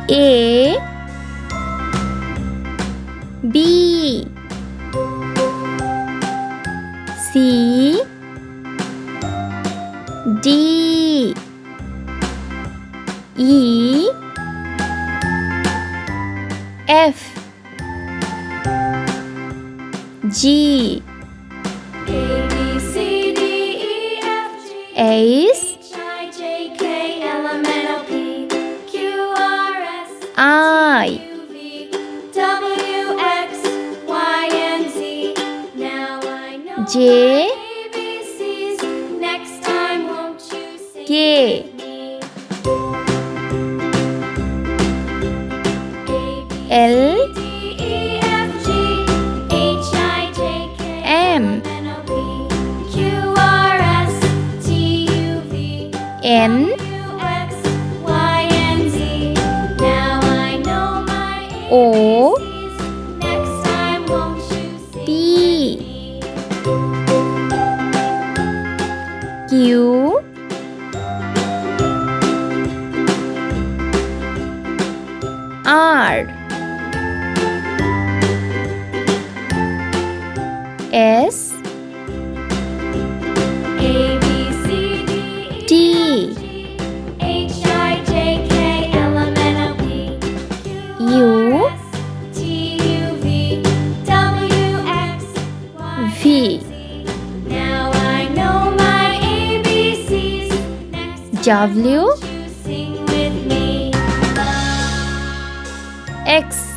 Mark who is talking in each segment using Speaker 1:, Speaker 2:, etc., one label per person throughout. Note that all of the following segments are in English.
Speaker 1: A B C D E F G H I J K L M N O P Q R S T U V W X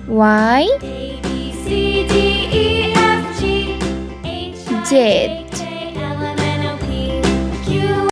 Speaker 1: Y Z